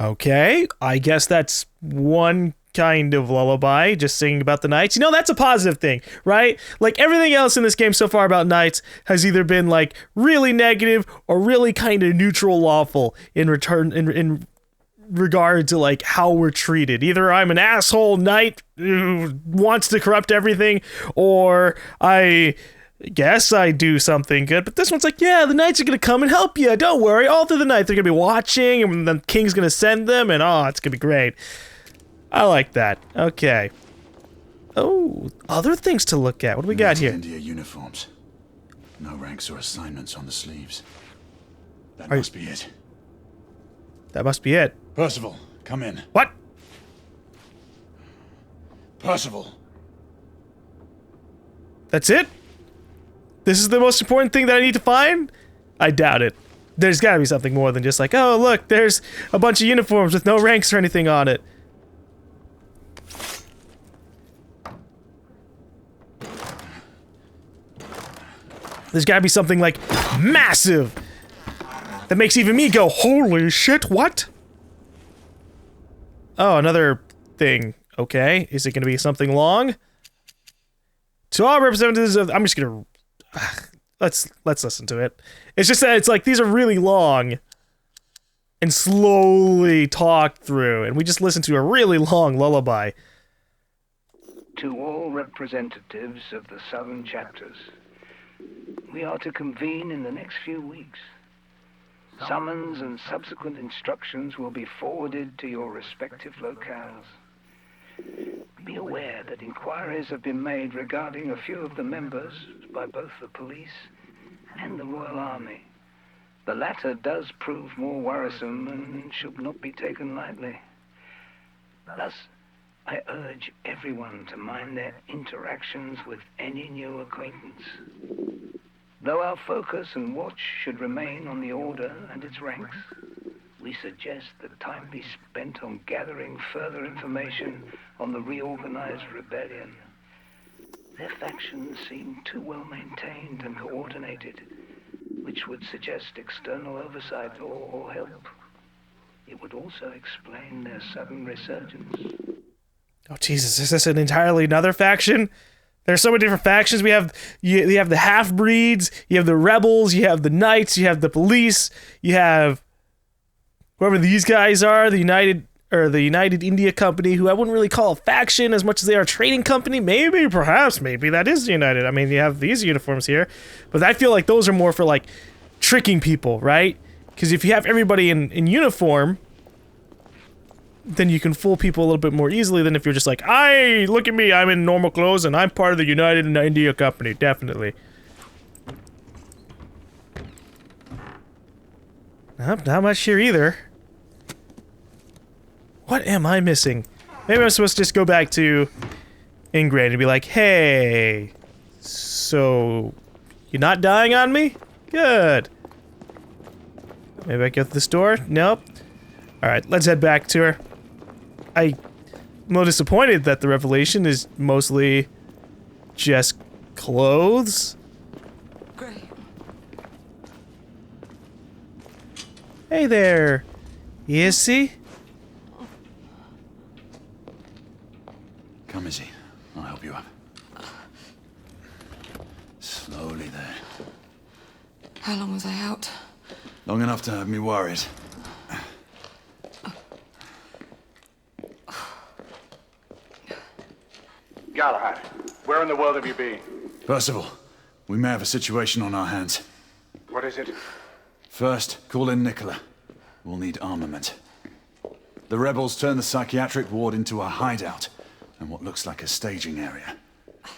Okay, I guess that's one kind of lullaby, just singing about the knights. You know, that's a positive thing, right? Like, everything else in this game so far about knights has either been, like, really negative or really kind of neutral lawful in regard to, like, how we're treated. Either I'm an asshole knight who wants to corrupt everything, or I guess I do something good. But this one's like, yeah, the knights are gonna come and help you, don't worry. All through the night they're gonna be watching, and the king's gonna send them, and oh, it's gonna be great. I like that. Okay. Oh, other things to look at. What do we got here? India uniforms. No ranks or assignments on the sleeves. That must be it. That must be it. Percival, come in. What? Percival. That's it? This is the most important thing that I need to find? I doubt it. There's gotta be something more than just like, oh, look, there's a bunch of uniforms with no ranks or anything on it. There's gotta be something, like, massive! That makes even me go, holy shit, what? Oh, another thing. Okay, is it gonna be something long? To all representatives of... I'm just gonna... Let's listen to it. It's just that it's like, these are really long. And slowly talked through. And we just listened to a really long lullaby. To all representatives of the southern chapters, we are to convene in the next few weeks. Summons and subsequent instructions will be forwarded to your respective locales. Be aware that inquiries have been made regarding a few of the members by both the police and the Royal Army. The latter does prove more worrisome and should not be taken lightly. Thus, I urge everyone to mind their interactions with any new acquaintance. Though our focus and watch should remain on the Order and its ranks, we suggest that time be spent on gathering further information on the reorganized rebellion. Their factions seem too well maintained and coordinated, which would suggest external oversight or help. It would also explain their sudden resurgence. Oh Jesus, is this an entirely another faction? There's so many different factions. You have the half-breeds, you have the rebels, you have the knights, you have the police, you have whoever these guys are, the United India Company, who I wouldn't really call a faction as much as they are a trading company. Maybe that is United. I mean, you have these uniforms here, but I feel like those are more for like tricking people, right? Because if you have everybody in uniform, then you can fool people a little bit more easily than if you're just like, look at me, I'm in normal clothes and I'm part of the United India Company, definitely. Not much here either. What am I missing? Maybe I'm supposed to just go back to Ingrain and be like, hey, so you're not dying on me? Good. Maybe I go through this door? Nope. Alright, let's head back to her. I'm a little disappointed that the revelation is mostly just clothes. Great. Hey there. Is he? Come, Izzy. I'll help you up. Slowly there. How long was I out? Long enough to have me worried. Galahad, where in the world have you been? Percival, we may have a situation on our hands. What is it? First, call in Nicola. We'll need armament. The rebels turned the psychiatric ward into a hideout and what looks like a staging area.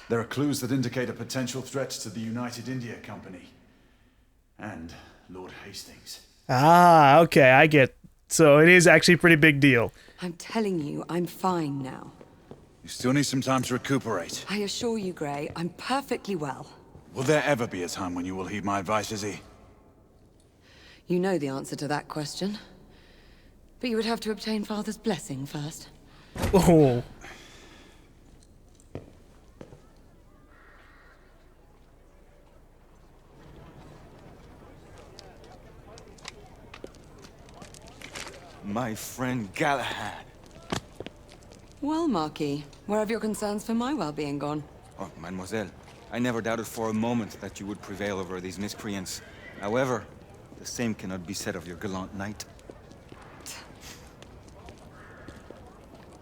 There are clues that indicate a potential threat to the United India Company and Lord Hastings. Ah, okay, I get. So it is actually a pretty big deal. I'm telling you, I'm fine now. You still need some time to recuperate. I assure you, Grey, I'm perfectly well. Will there ever be a time when you will heed my advice, Izzy? You know the answer to that question. But you would have to obtain Father's blessing first. Oh. My friend Galahad. Well, Marquis, where have your concerns for my well-being gone? Oh, mademoiselle, I never doubted for a moment that you would prevail over these miscreants. However, the same cannot be said of your gallant knight.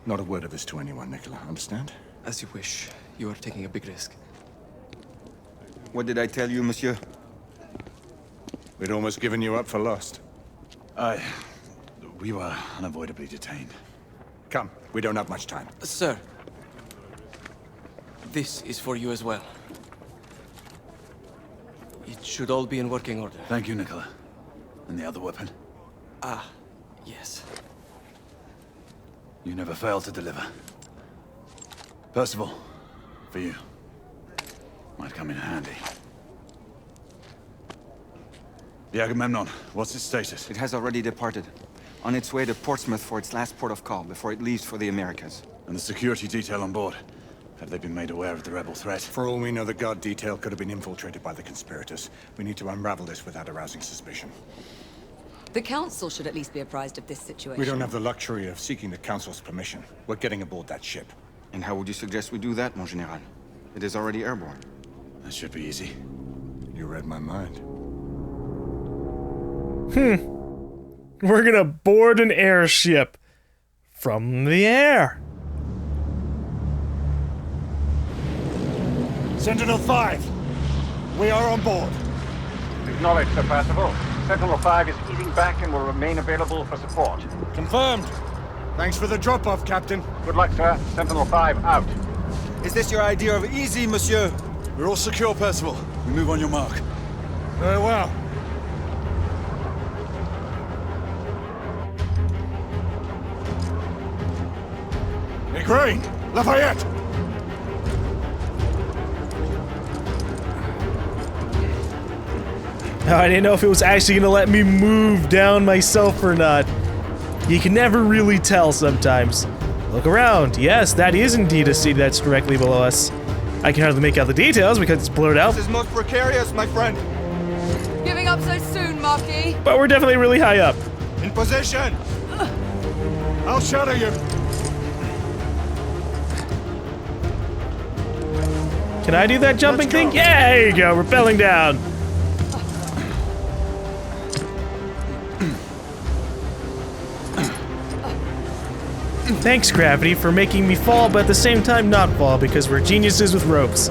Not a word of this to anyone, Nicola, understand? As you wish. You are taking a big risk. What did I tell you, monsieur? We'd almost given you up for lost. We were unavoidably detained. Come, we don't have much time. Sir. This is for you as well. It should all be in working order. Thank you, Nicola. And the other weapon? Ah, yes. You never fail to deliver. Percival, for you. Might come in handy. The Agamemnon, what's its status? It has already departed. On its way to Portsmouth for its last port of call before it leaves for the Americas. And the security detail on board? Have they been made aware of the rebel threat? For all we know, the guard detail could have been infiltrated by the conspirators. We need to unravel this without arousing suspicion. The Council should at least be apprised of this situation. We don't have the luxury of seeking the Council's permission. We're getting aboard that ship. And how would you suggest we do that, mon général? It is already airborne. That should be easy. You read my mind. We're gonna board an airship from the air. Sentinel-5! We are on board. Acknowledged, Sir Percival. Sentinel-5 is easing back and will remain available for support. Confirmed. Thanks for the drop-off, Captain. Good luck, sir. Sentinel-5 out. Is this your idea of easy, monsieur? We're all secure, Percival. We move on your mark. Very well. Crane! Lafayette! I didn't know if it was actually gonna let me move down myself or not. You can never really tell sometimes. Look around. Yes, that is indeed a city that's directly below us. I can hardly make out the details because it's blurred out. This is most precarious, my friend. Giving up so soon, Marquis? But we're definitely really high up. In position! I'll shadow you. Can I do that jumping thing? Yeah, there you go. Rappelling down. Thanks, gravity, for making me fall, but at the same time not fall, because we're geniuses with ropes.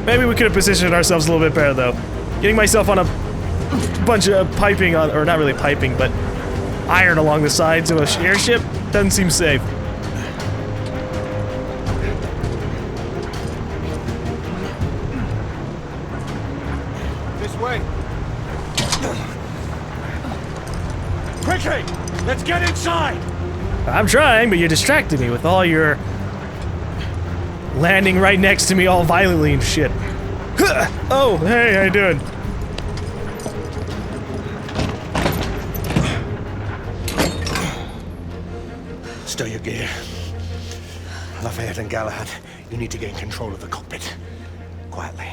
Maybe we could have positioned ourselves a little bit better, though. Getting myself on a bunch of piping, or not really piping, but iron along the sides of an airship doesn't seem safe. This way. Quickly! Let's get inside! I'm trying, but you distracted me with all your landing right next to me all violently and shit. Oh, hey, how you doing? Stow your gear. Lafayette and Galahad, you need to gain control of the cockpit. Quietly.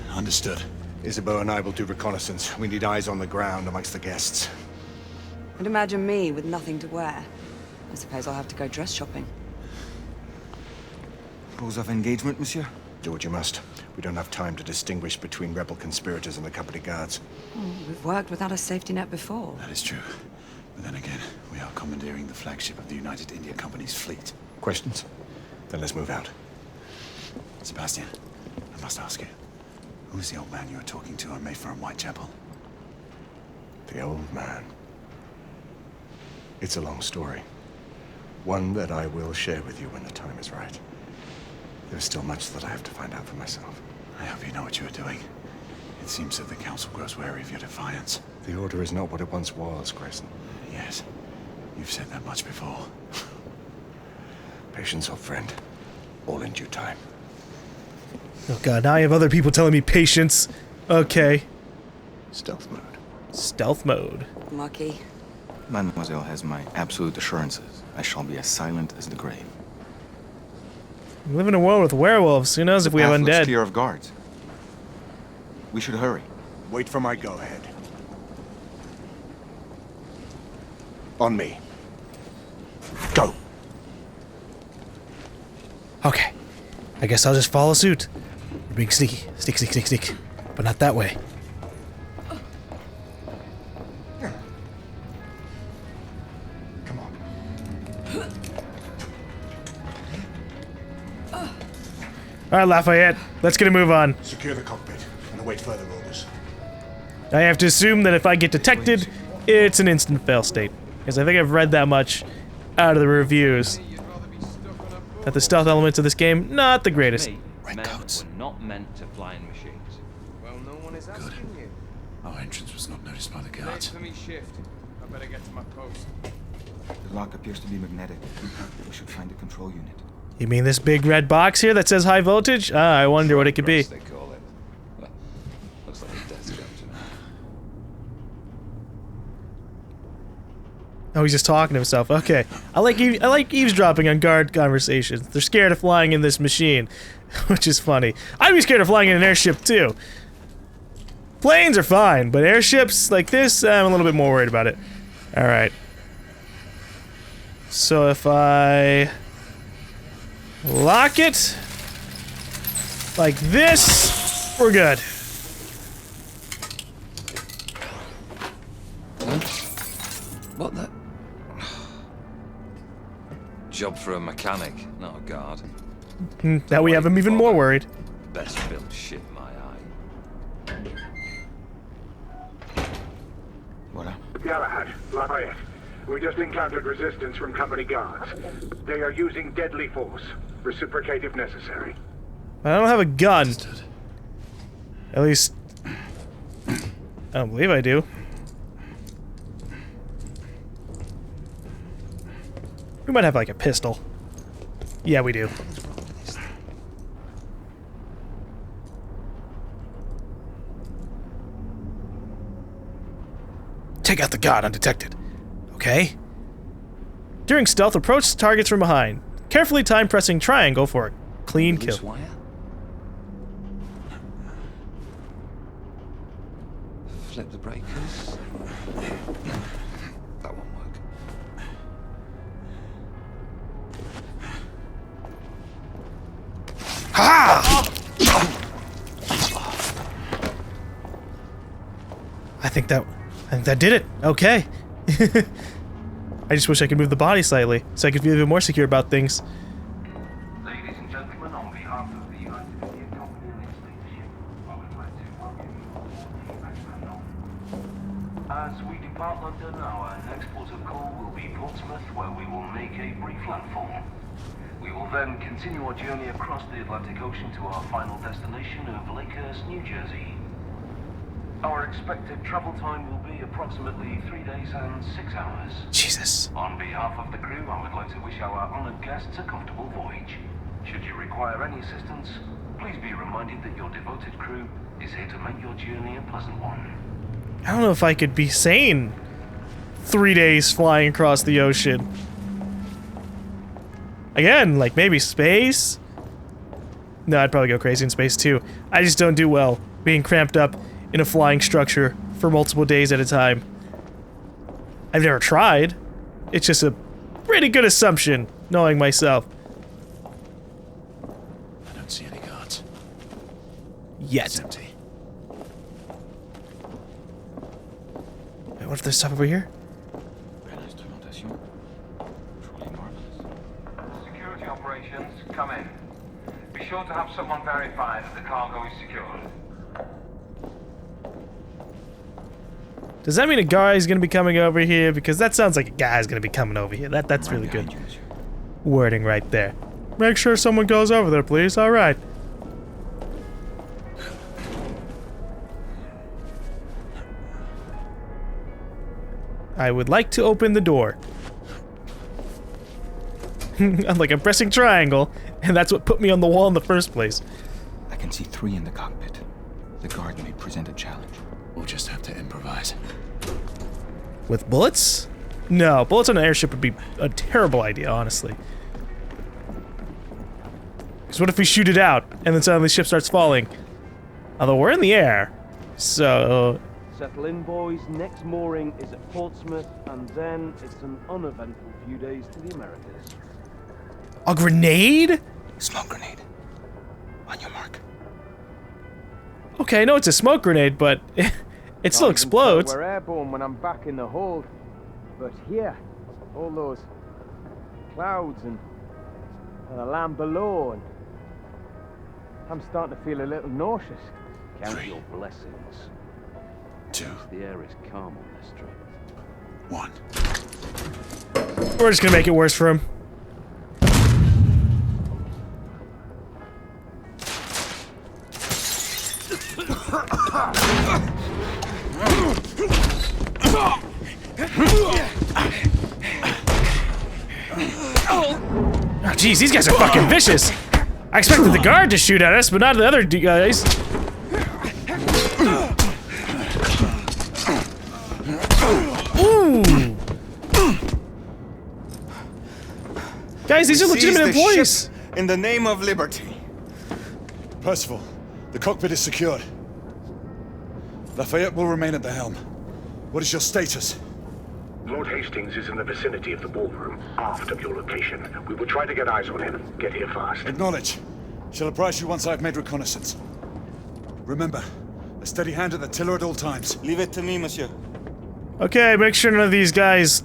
Understood. Isabeau and I will do reconnaissance. We need eyes on the ground amongst the guests. And imagine me with nothing to wear. I suppose I'll have to go dress shopping. Rules of engagement, monsieur? Do what you must. We don't have time to distinguish between rebel conspirators and the company guards. We've worked without a safety net before. That is true. But then again, we are commandeering the flagship of the United India Company's fleet. Questions? Then let's move out. Sebastian, I must ask you. Who's the old man you were talking to on Mayfair and Whitechapel? The old man. It's a long story. One that I will share with you when the time is right. There's still much that I have to find out for myself. I hope you know what you are doing. It seems that the Council grows wary of your defiance. The Order is not what it once was, Grayson. Yes, you've said that much before. Patience, old friend. All in due time. Oh god, now I have other people telling me patience. Okay. Stealth mode. Stealth mode. Marquis. Mademoiselle has my absolute assurances. I shall be as silent as the grave. We live in a world with werewolves. Who knows if we have Path looks undead? clear of guards. We should hurry. Wait for my go-ahead. On me. Go! Okay. I guess I'll just follow suit. We're being sneaky. Sneak, sneak, sneak, sneak. But not that way. Come on. Alright, Lafayette. Let's get a move on. Secure the cockpit and await further orders. I have to assume that if I get detected, it's an instant fail state. Because I think I've read that much out of the reviews. That the stealth elements of this game, not the greatest. Redcoats. Were not meant to fly in machines. Well, no one is asking you. Our entrance was not noticed by the Late guards. for me shift. I better get to my post. The lock appears to be magnetic. We should find the control unit. You mean this big red box here that says high voltage? Ah, I wonder what it could be. They call it. Well, looks like a death trap to me. Oh, he's just talking to himself. Okay. I like eavesdropping on guard conversations. They're scared of flying in this machine, which is funny. I'd be scared of flying in an airship too. Planes are fine, but airships like this, I'm a little bit more worried about it. Alright. So if I lock it like this, we're good. What the? Job for a mechanic, not a guard. Now we have him even more worried. Best built ship, my eye. Voilà. Galahad, Lafayette. We just encountered resistance from company guards. They are using deadly force. Reciprocate if necessary. I don't have a gun. At least, I don't believe I do. We might have like a pistol. Yeah, we do. Take out the guard undetected. Okay. During stealth, approach targets from behind. Carefully time pressing triangle for a clean kill. Loose wire? Flip the breakers. That won't work. Ha! I think that did it. Okay. I just wish I could move the body slightly so I could feel even more secure about things. Ladies and gentlemen, on behalf of the United Indian Company and its leadership, I would like to welcome you all to Reconnecting. As we depart London, our next port of call will be Portsmouth, where we will make a brief landfall. We will then continue our journey across the Atlantic Ocean to our final destination of Lakehurst, New Jersey. Our expected travel time will be approximately 3 days and 6 hours. Jesus. On behalf of the crew, I would like to wish our honored guests a comfortable voyage. Should you require any assistance, please be reminded that your devoted crew is here to make your journey a pleasant one. I don't know if I could be sane 3 days flying across the ocean. Again, like maybe space? No, I'd probably go crazy in space too. I just don't do well being cramped up in a flying structure for multiple days at a time. I've never tried. It's just a pretty good assumption, knowing myself. I don't see any guards. Yet. It's empty. Wait, what if there's stuff over here? Belle instrumentation. Truly marvelous. Security operations, come in. Be sure to have someone verify that the cargo is secured. Does that mean a guy's gonna be coming over here? Because that sounds like a guy's gonna be coming over here. That's really good wording right there. Make sure someone goes over there, please. All right. I would like to open the door. I'm like, I'm pressing triangle, and that's what put me on the wall in the first place. I can see 3 in the cockpit. The guard may present a challenge. We'll just have to improvise. With bullets? No, bullets on an airship would be a terrible idea, honestly. Because what if we shoot it out, and then suddenly the ship starts falling? Although we're in the air, so... Settle in, boys. Next mooring is at Portsmouth, and then it's an uneventful few days to the Americas. A grenade? Smoke grenade. On your mark. Okay, I know it's a smoke grenade, but it still explodes. We're airborne when I'm back in the hold. But here, all those clouds and the land below, and I'm starting to feel a little nauseous. Count your blessings. 2. The air is calm on this trip. 1. We're just gonna make it worse for him. Oh, jeez, these guys are fucking vicious. I expected the guard to shoot at us, but not the other guys. Ooh. Guys, these are legitimate employees. In the name of liberty. Percival, the cockpit is secured. Lafayette will remain at the helm. What is your status? Lord Hastings is in the vicinity of the ballroom, aft of your location. We will try to get eyes on him. Get here fast. Acknowledge. Shall apprise you once I've made reconnaissance. Remember, a steady hand at the tiller at all times. Leave it to me, monsieur. Okay, make sure none of these guys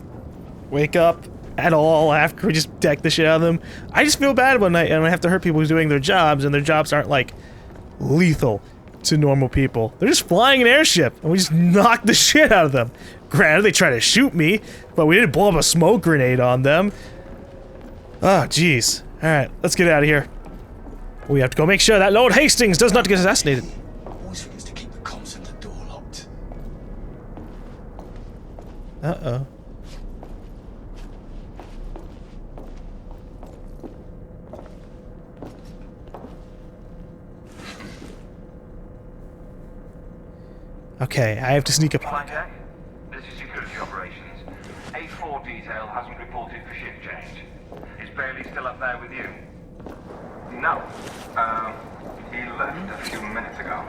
wake up at all after we just deck the shit out of them. I just feel bad when I have to hurt people who's doing their jobs, and their jobs aren't, like, lethal to normal people. They're just flying an airship, and we just knock the shit out of them. Granted, they try to shoot me, but we didn't blow up a smoke grenade on them. Oh, jeez. Alright, let's get out of here. We have to go make sure that Lord Hastings does not get assassinated. Always forgets to keep the comms and the door locked. Uh-oh. Okay, I have to sneak up. This is security operations. A4 detail hasn't reported for shift change. Is Bailey still up there with you? No. He left a few minutes ago.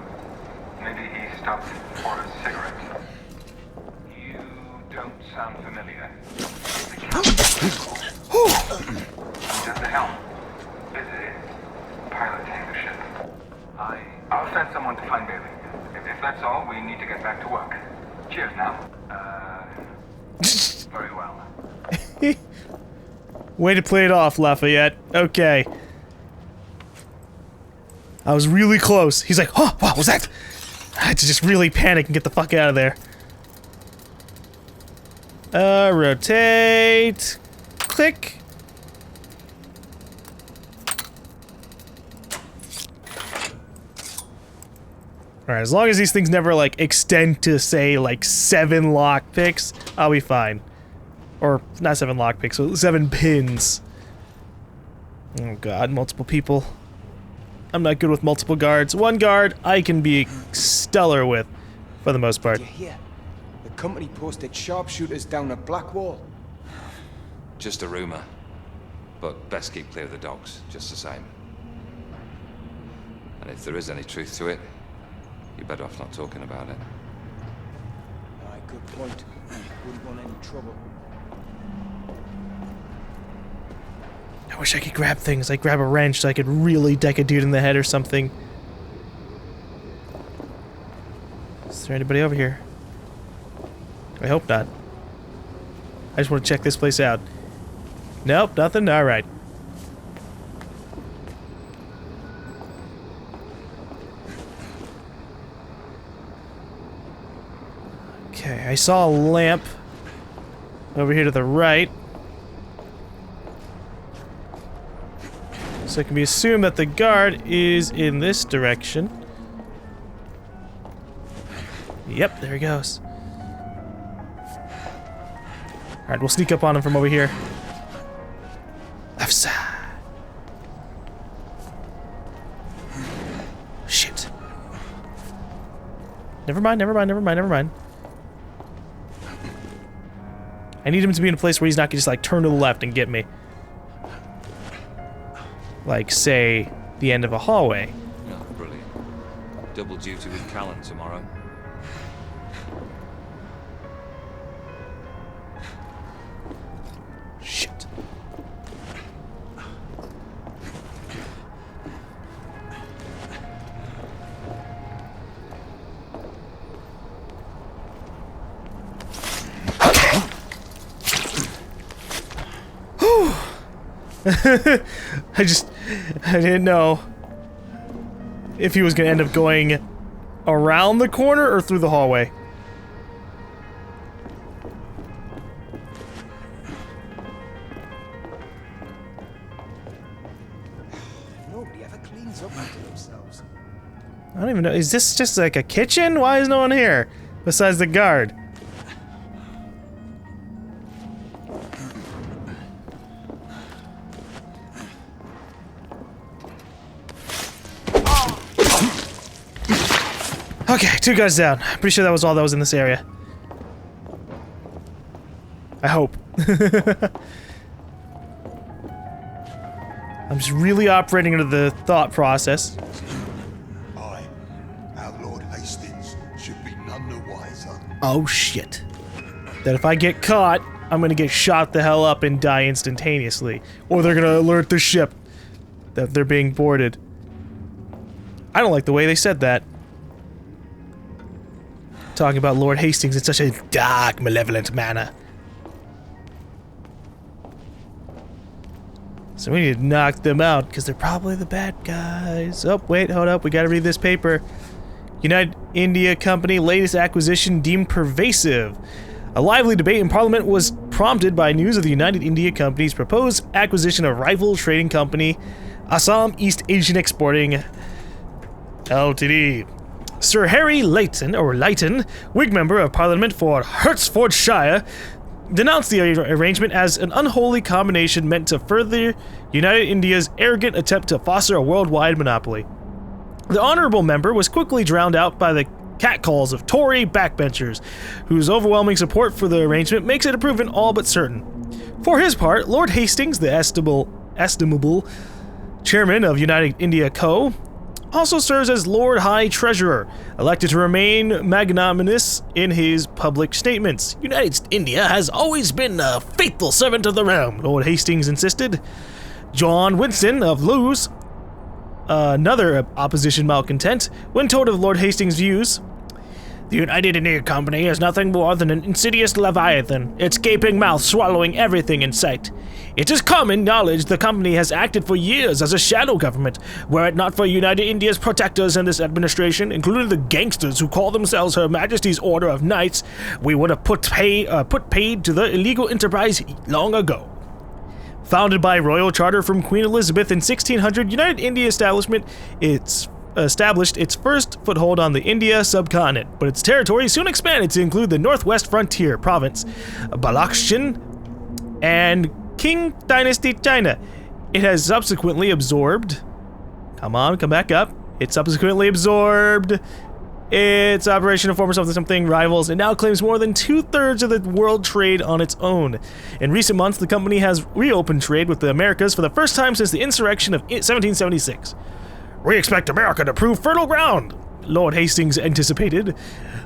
Maybe he stopped for a cigarette. You don't sound familiar. Who's at the helm? Busy piloting the ship. I'll send someone to find Bailey. If that's all, we need to get back to work. Cheers now. Very well. Way to play it off, Lafayette. Okay. I was really close. He's like, oh, what was that? I had to just really panic and get the fuck out of there. Rotate. Click. Alright, as long as these things never, like, extend to, say, like, 7 lockpicks, I'll be fine. Or, not 7 lockpicks, so 7 pins. Oh god, multiple people. I'm not good with multiple guards. One guard, I can be stellar with, for the most part. You hear? The company posted sharpshooters down at Blackwater. Just a rumor. But best keep clear of the docks, just the same. And if there is any truth to it, you're better off not talking about it. Aye, good point. Wouldn't want any trouble. I wish I could grab things, like grab a wrench so I could really deck a dude in the head or something. Is there anybody over here? I hope not. I just want to check this place out. Nope, nothing? Alright. Okay, I saw a lamp over here to the right. So it can be assumed that the guard is in this direction. Yep, there he goes. Alright, we'll sneak up on him from over here. Left side. Shit. Never mind, never mind, never mind, never mind. I need him to be in a place where he's not gonna just like turn to the left and get me. Like, say, the end of a hallway. Oh, brilliant. Double duty with Callan tomorrow. Shit. Okay. Whew. I didn't know if he was gonna end up going around the corner or through the hallway. Nobody ever cleans up after themselves. I don't even know. Is this just like a kitchen? Why is no one here besides the guard? Okay, 2 guys down. Pretty sure that was all that was in this area. I hope. I'm just really operating under the thought process. I, our Lord Hastings, should be none the wiser. Oh shit. That if I get caught, I'm gonna get shot the hell up and die instantaneously. Or they're gonna alert the ship that they're being boarded. I don't like the way they said that. Talking about Lord Hastings in such a dark, malevolent manner. So we need to knock them out, because they're probably the bad guys. Oh, wait, hold up, we gotta read this paper. United India Company latest acquisition deemed pervasive. A lively debate in Parliament was prompted by news of the United India Company's proposed acquisition of rival trading company Assam East Asian Exporting Ltd. Sir Harry Leighton, Whig Member of Parliament for Hertfordshire, denounced the arrangement as an unholy combination meant to further United India's arrogant attempt to foster a worldwide monopoly. The honourable member was quickly drowned out by the catcalls of Tory backbenchers, whose overwhelming support for the arrangement makes it a proven all but certain. For his part, Lord Hastings, the estimable chairman of United India Co., also serves as Lord High Treasurer, elected to remain magnanimous in his public statements. United India has always been a faithful servant of the realm, Lord Hastings insisted. John Winston of Lewes, another opposition malcontent, when told of Lord Hastings' views, "The United India Company is nothing more than an insidious leviathan, its gaping mouth swallowing everything in sight. It is common knowledge the company has acted for years as a shadow government. Were it not for United India's protectors in this administration, including the gangsters who call themselves Her Majesty's Order of Knights, we would have put paid to the illegal enterprise long ago." Founded by royal charter from Queen Elizabeth in 1600, United India established its first foothold on the India subcontinent, but its territory soon expanded to include the northwest frontier province, Balakshan, and Qing Dynasty China. It has subsequently absorbed... Come on, come back up. It subsequently absorbed its operation of former something rivals and now claims more than 2/3 of the world trade on its own. In recent months, the company has reopened trade with the Americas for the first time since the insurrection of 1776. "We expect America to prove fertile ground," Lord Hastings anticipated,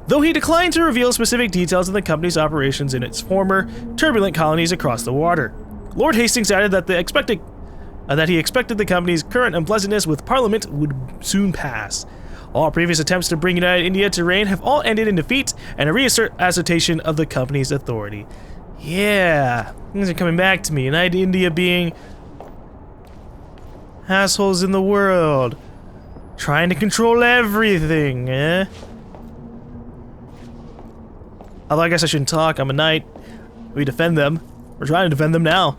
though he declined to reveal specific details of the company's operations in its former turbulent colonies across the water. Lord Hastings added that he expected the company's current unpleasantness with Parliament would soon pass. All previous attempts to bring United India to reign have all ended in defeat and a reassertion of the company's authority. Yeah, things are coming back to me. United India being assholes in the world, trying to control everything, eh? Although I guess I shouldn't talk. I'm a knight. We defend them. We're trying to defend them now.